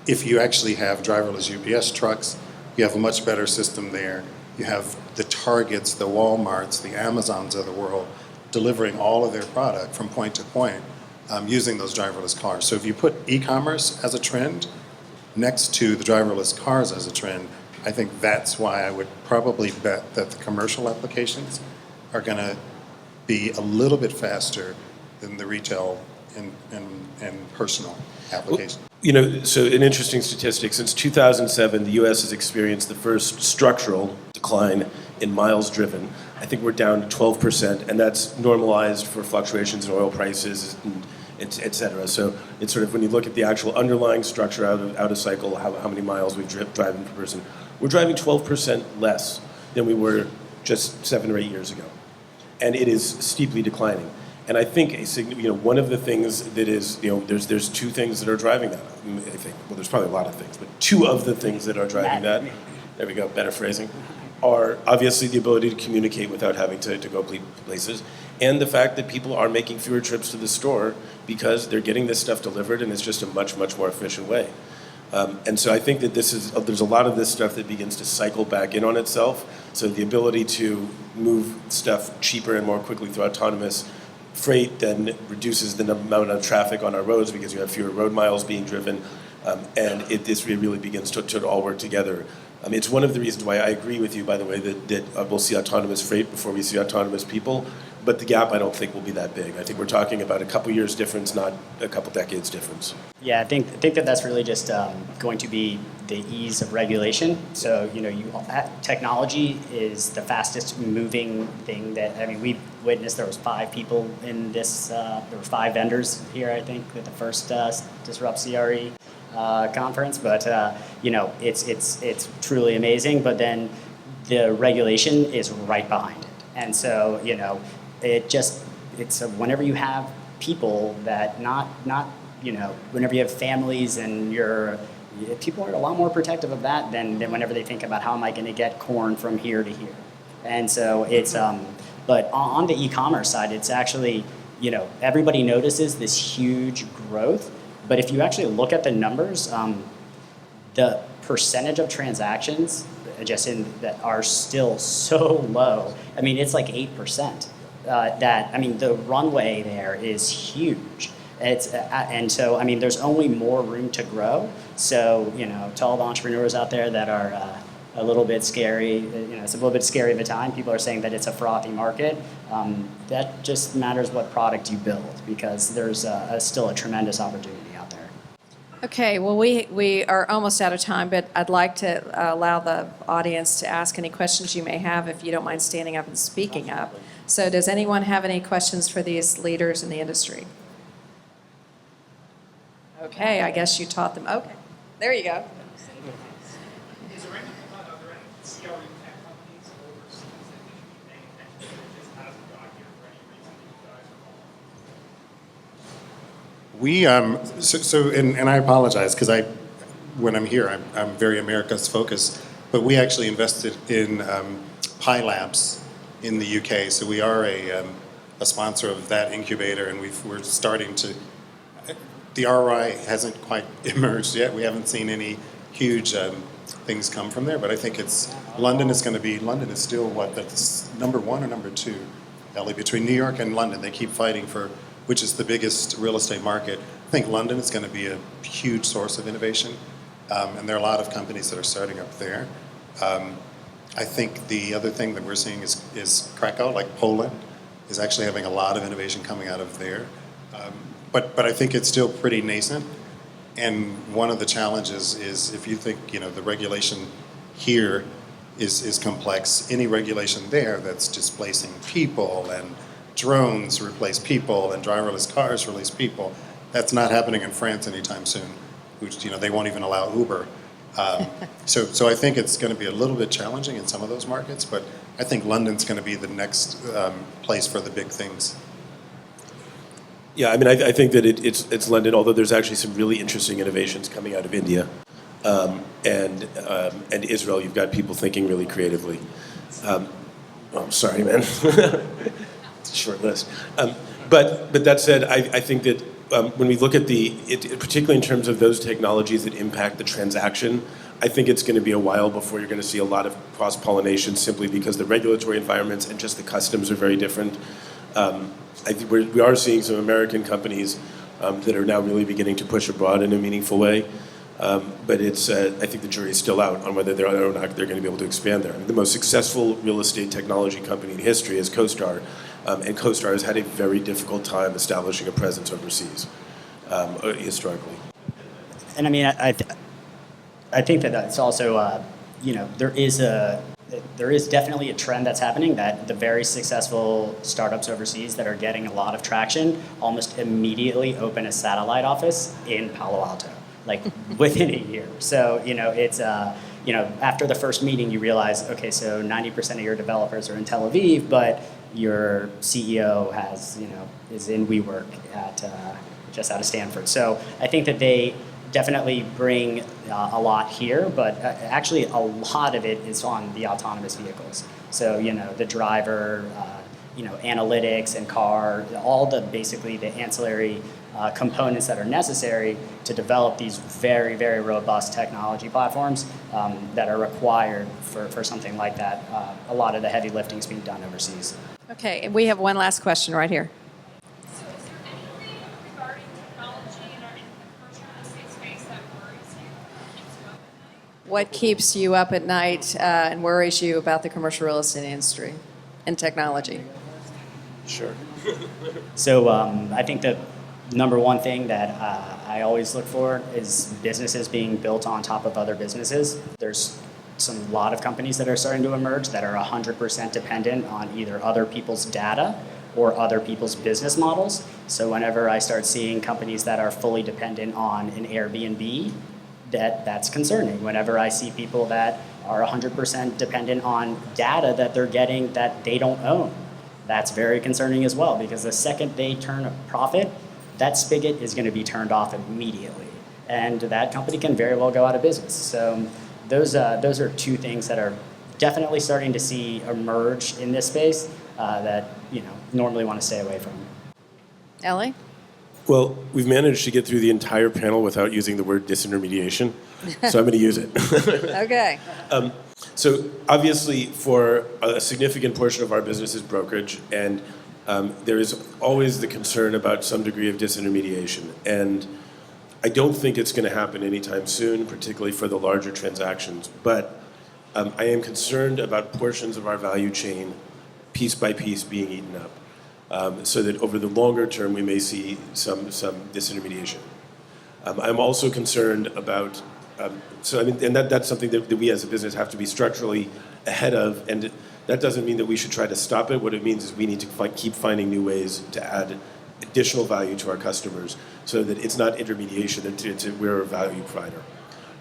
If you actually have driverless UPS trucks, you have a much better system there. You have the Targets, the Walmarts, the Amazons of the world delivering all of their product from point to point using those driverless cars. So if you put e-commerce as a trend next to the driverless cars as a trend, I think that's why I would probably bet that the commercial applications are going to be a little bit faster than the retail and personal applications. So an interesting statistic, since 2007, the U.S. has experienced the first structural decline in miles driven. I think we're down to 12%, and that's normalized for fluctuations in oil prices, and et cetera. So it's sort of, when you look at the actual underlying structure out of cycle, how many miles we've driven per person, we're driving 12% less than we were just 7 or 8 years ago. And it is steeply declining. And I think one of the things that is, there's 2 things that are driving that. I think, well, there's probably a lot of things, but 2 of the things that are driving that, there we go, better phrasing, are obviously the ability to communicate without having to go places, and the fact that people are making fewer trips to the store because they're getting this stuff delivered, and it's just a much, much more efficient way. And so I think that there's a lot of this stuff that begins to cycle back in on itself. So the ability to move stuff cheaper and more quickly through autonomous freight then reduces the amount of traffic on our roads because you have fewer road miles being driven, and this really begins to all work together. It's one of the reasons why I agree with you, by the way, that we'll see autonomous freight before we see autonomous people, but the gap I don't think will be that big. I think we're talking about a couple years difference, not a couple decades difference. Yeah, I think that's really just going to be the ease of regulation. So, technology is the fastest moving thing we witnessed. There was 5 people in this, there were 5 vendors here, I think, at the first DisruptCRE conference, but it's truly amazing. But then the regulation is right behind it, and so whenever you have people that not whenever you have families and you're people are a lot more protective of that than whenever they think about how am I going to get corn from here to here. And so it's, but on the e-commerce side, it's actually, everybody notices this huge growth. But if you actually look at the numbers, the percentage of transactions that are still so low. I mean, it's like 8%. The runway there is huge. And so, there's only more room to grow. So, to all the entrepreneurs out there that are a little bit scary, it's a little bit scary of a time. People are saying that it's a frothy market. That just matters what product you build, because there's still a tremendous opportunity out there. Okay, well, we are almost out of time, but I'd like to allow the audience to ask any questions you may have, if you don't mind standing up and speaking up. So does anyone have any questions for these leaders in the industry? Okay, I guess you taught them. Okay, there you go. Is there any CRE tech companies overseas that we should be paying attention to that just hasn't got here for any reason that you guys are And I apologize because when I'm here, I'm very America's focused, but we actually invested in Pi Labs in the UK. So we are a sponsor of that incubator, and we're starting to. The ROI hasn't quite emerged yet. We haven't seen any huge things come from there, but I think London is still that's number one or number two, Elie, between New York and London. They keep fighting for which is the biggest real estate market. I think London is going to be a huge source of innovation, and there are a lot of companies that are starting up there. I think the other thing that we're seeing is Krakow, like Poland, is actually having a lot of innovation coming out of there. But I think it's still pretty nascent. And one of the challenges is if you think, the regulation here is complex, any regulation there that's displacing people and drones replace people and driverless cars replace people, that's not happening in France anytime soon, which, they won't even allow Uber. So I think it's going to be a little bit challenging in some of those markets, but I think London's going to be the next place for the big things. Yeah, I think that it's London, although there's actually some really interesting innovations coming out of India and Israel. You've got people thinking really creatively. I'm sorry, man. It's a short list. But that said, I think that when we look at particularly in terms of those technologies that impact the transaction, I think it's going to be a while before you're going to see a lot of cross-pollination, simply because the regulatory environments and just the customs are very different. I think we are seeing some American companies that are now really beginning to push abroad in a meaningful way. But I think the jury is still out on whether they're going to be able to expand there. The most successful real estate technology company in history is CoStar. And CoStar has had a very difficult time establishing a presence overseas, historically. And I think that that's also, there is definitely a trend that's happening that the very successful startups overseas that are getting a lot of traction almost immediately open a satellite office in Palo Alto, like within a year. So, it's, after the first meeting, you realize, okay, so 90% of your developers are in Tel Aviv, but your CEO is in WeWork just out of Stanford. So I think that they definitely bring a lot here, but actually a lot of it is on the autonomous vehicles. So, the driver, analytics and car, all basically the ancillary components that are necessary to develop these very, very robust technology platforms that are required for something like that. A lot of the heavy lifting is being done overseas. Okay, and we have one last question right here. So is there anything regarding technology in the commercial real estate space that worries you or keeps you up at night? What keeps you up at night and worries you about the commercial real estate industry and technology? Sure. So I think the number one thing that I always look for is businesses being built on top of other businesses. There's a lot of companies that are starting to emerge that are 100% dependent on either other people's data or other people's business models. So whenever I start seeing companies that are fully dependent on an Airbnb, that's concerning. Whenever I see people that are 100% dependent on data that they're getting that they don't own, that's very concerning as well, because the second they turn a profit, that spigot is going to be turned off immediately. and that company can very well go out of business. So those are two things that are definitely starting to see emerge in this space that normally want to stay away from. Elie? Well, we've managed to get through the entire panel without using the word disintermediation, so I'm going to use it. Okay. So obviously, for a significant portion of our business is brokerage, and there is always the concern about some degree of disintermediation. And I don't think it's going to happen anytime soon, particularly for the larger transactions. But I am concerned about portions of our value chain, piece by piece, being eaten up, so that over the longer term we may see some disintermediation. I'm also concerned about, that's something that we as a business have to be structurally ahead of, and that doesn't mean that we should try to stop it. What it means is we need to keep finding new ways to add additional value to our customers, so that it's not intermediation, that we're a value provider.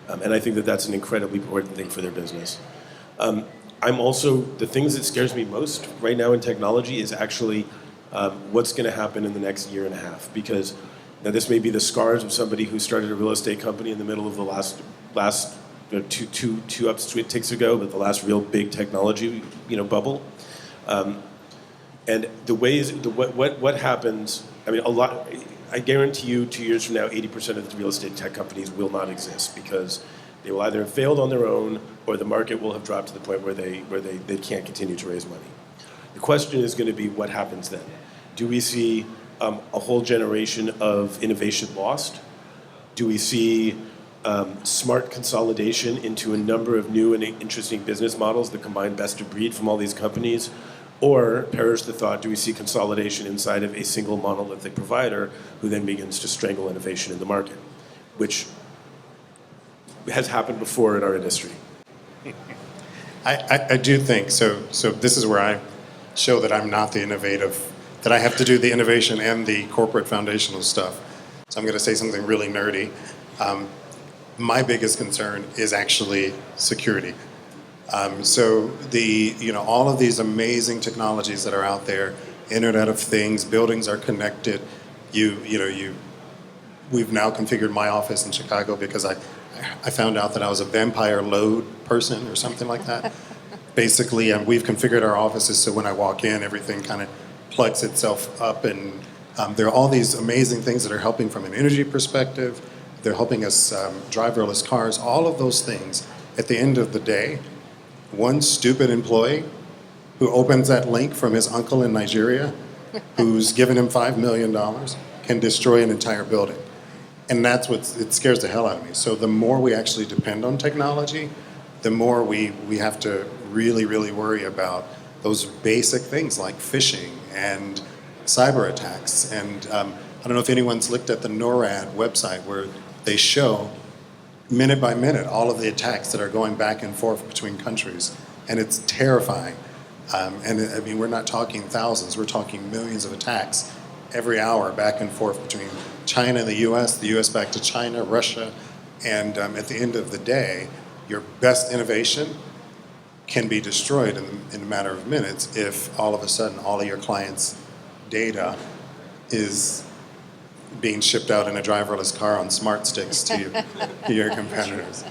And I think that that's an incredibly important thing for their business. I'm also, the things that scares me most right now in technology is actually what's going to happen in the next year and a half. Because now this may be the scars of somebody who started a real estate company in the middle of the last two upticks ago, but the last real big technology bubble. And the ways, what happens, I mean, I guarantee you 2 years from now, 80% of the real estate tech companies will not exist, because they will either have failed on their own, or the market will have dropped to the point where they can't continue to raise money. The question is going to be, what happens then? Do we see a whole generation of innovation lost? Do we see smart consolidation into a number of new and interesting business models that combine best of breed from all these companies? Or, perish the thought, do we see consolidation inside of a single monolithic provider who then begins to strangle innovation in the market, which has happened before in our industry? I do think, so this is where I show that I'm not the innovative, that I have to do the innovation and the corporate foundational stuff. So I'm going to say something really nerdy. My biggest concern is actually security. So all of these amazing technologies that are out there, Internet of Things, buildings are connected. We've now configured my office in Chicago because I found out that I was a vampire load person or something like that. Basically, we've configured our offices so when I walk in, everything kind of plugs itself up, and there are all these amazing things that are helping from an energy perspective. They're helping us driverless cars, all of those things. At the end of the day, one stupid employee who opens that link from his uncle in Nigeria, who's given him $5 million, can destroy an entire building. And that's it scares the hell out of me. So the more we actually depend on technology, the more we have to really, really worry about those basic things like phishing and cyber attacks. And I don't know if anyone's looked at the NORAD website, where they show minute by minute all of the attacks that are going back and forth between countries, and it's terrifying. And we're not talking thousands, we're talking millions of attacks every hour back and forth between China and the US back to China, Russia, and at the end of the day, your best innovation can be destroyed in a matter of minutes if all of a sudden all of your clients' data is being shipped out in a driverless car on smart sticks to your competitors.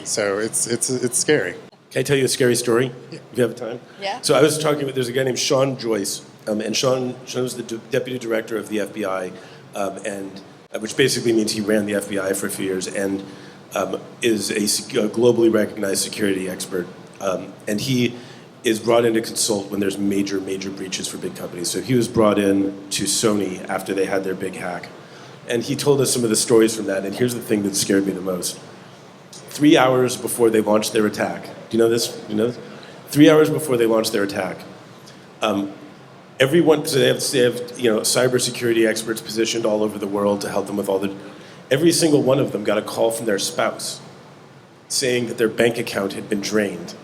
So it's scary. Can I tell you a scary story? Yeah. If you have time? Yeah. So I was talking with, there's a guy named Sean Joyce, and Sean was the deputy director of the FBI, which basically means he ran the FBI for a few years, and is a globally recognized security expert. And he is brought in to consult when there's major breaches for big companies. So he was brought in to Sony after they had their big hack. And he told us some of the stories from that, and here's the thing that scared me the most. 3 hours before they launched their attack, do you know this? 3 hours before they launched their attack, everyone, so they have cybersecurity experts positioned all over the world to help them with every single one of them got a call from their spouse saying that their bank account had been drained.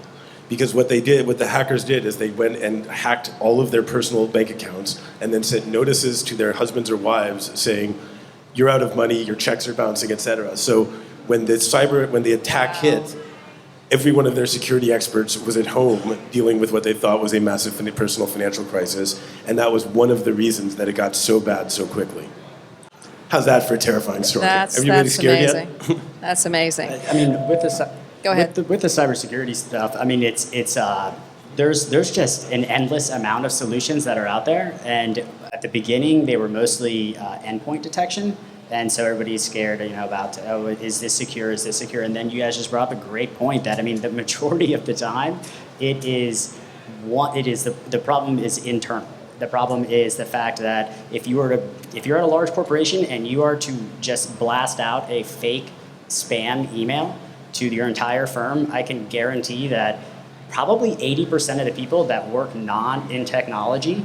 Because what the hackers did is they went and hacked all of their personal bank accounts and then sent notices to their husbands or wives saying, you're out of money, your checks are bouncing, etc. So when the attack hit, every one of their security experts was at home dealing with what they thought was a massive personal financial crisis, and that was one of the reasons that it got so bad so quickly. How's that for a terrifying story? That's Everybody scared amazing. yet? That's amazing. I mean, with the Go ahead. with the cybersecurity stuff. I mean, there's just an endless amount of solutions that are out there. And at the beginning, they were mostly endpoint detection, and so everybody's scared, about is this secure? Is this secure? And then you guys just brought up a great point that, I mean, the majority of the time, the problem is internal. The problem is the fact that if you're at a large corporation and you are to just blast out a fake spam email to your entire firm, I can guarantee that probably 80% of the people that work in technology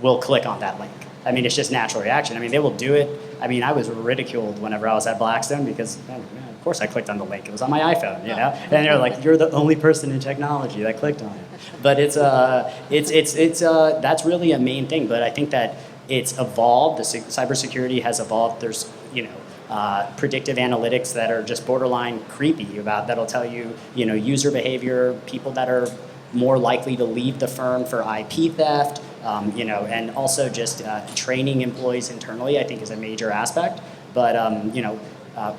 will click on that link. I mean, it's just natural reaction. I mean, they will do it. I mean, I was ridiculed whenever I was at Blackstone because, man, of course I clicked on the link. It was on my iPhone, And they're like, you're the only person in technology that clicked on it. But that's really a main thing. But I think that it's evolved. The cybersecurity has evolved. There's, predictive analytics that are just borderline creepy that'll tell you, user behavior, people that are more likely to leave the firm for IP theft, and also just training employees internally, I think, is a major aspect. But,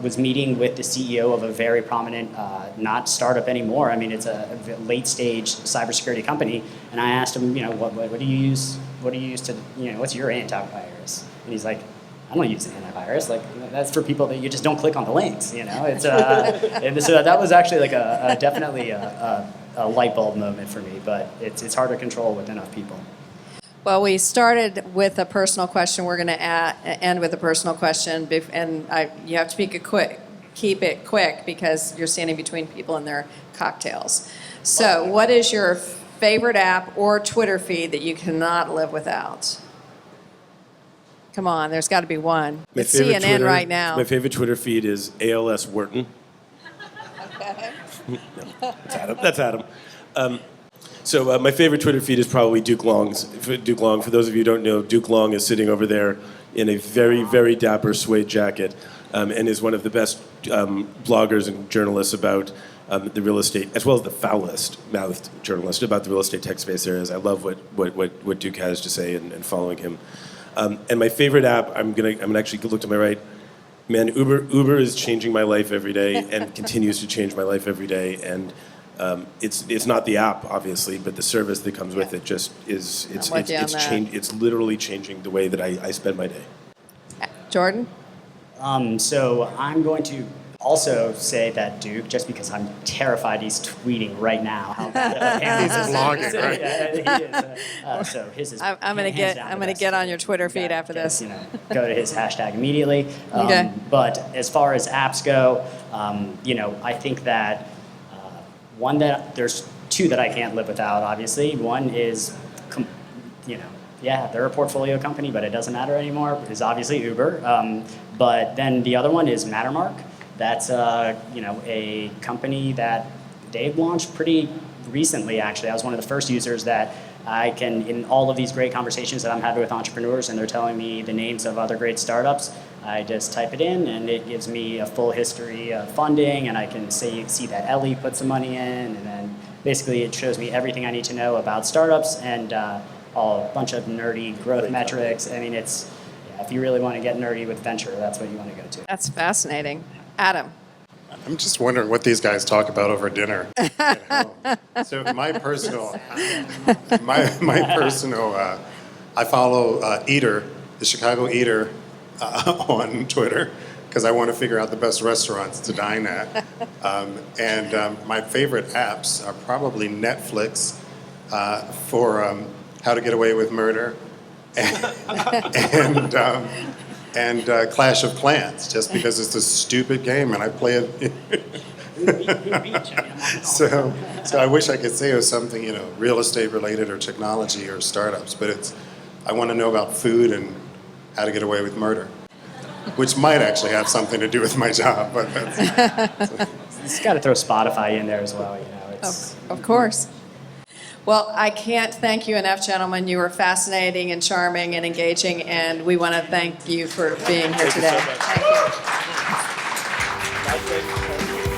was meeting with the CEO of a very prominent, not startup anymore. I mean, it's a late stage cybersecurity company. And I asked him, what do you use? What do you use to, what's your antivirus? And he's like, I don't use an antivirus. Like, that's for people that you just don't click on the links. It's and so that was actually like definitely a light bulb moment for me. But it's hard to control with enough people. Well, we started with a personal question. We're going to end with a personal question, and you have to keep it quick because you're standing between people and their cocktails. So, what is your favorite app or Twitter feed that you cannot live without? Come on, there's got to be one. It's CNN right now. My favorite Twitter feed is ALS Wharton. Okay. That's Adam. So my favorite Twitter feed is probably Duke Long's. Duke Long, for those of you who don't know, Duke Long is sitting over there in a very, very dapper suede jacket and is one of the best bloggers and journalists about the real estate, as well as the foulest-mouthed journalist about the real estate tech space there is. I love what Duke has to say and following him. And my favorite app, I'm gonna actually look to my right. Man, Uber is changing my life every day and continues to change my life every day. And it's not the app, obviously, but the service that comes with it just is it's literally changing the way that I spend my day. Jordan? So I'm going to also say that Duke, just because I'm terrified he's tweeting right now. How bad He's blogging, right? Yeah, he is. So his is. I'm gonna get on your Twitter feed after this. Go to his hashtag immediately. Okay. But as far as apps go, I think that there's two that I can't live without. Obviously, one is, they're a portfolio company, but it doesn't matter anymore. Is obviously Uber. But then the other one is Mattermark. That's a company that they've launched pretty recently, actually. I was one of the first users that I can, in all of these great conversations that I'm having with entrepreneurs and they're telling me the names of other great startups, I just type it in and it gives me a full history of funding, and I can see that Elie put some money in, and then basically it shows me everything I need to know about startups and a bunch of nerdy growth metrics. I mean, if you really want to get nerdy with venture, that's what you want to go to. That's fascinating. Adam? I'm just wondering what these guys talk about over dinner at home. So my personal, I follow Eater, the Chicago Eater, on Twitter because I want to figure out the best restaurants to dine at. My favorite apps are probably Netflix for How to Get Away with Murder and Clash of Clans, just because it's a stupid game and I play it. So I wish I could say it was something, real estate related or technology or startups, but I want to know about food and how to get away with murder, which might actually have something to do with my job, but It's got to throw Spotify in there as well, Of course. Well, I can't thank you enough, gentlemen. You were fascinating and charming and engaging, and we want to thank you for being here today. Thank you so much. Thank you.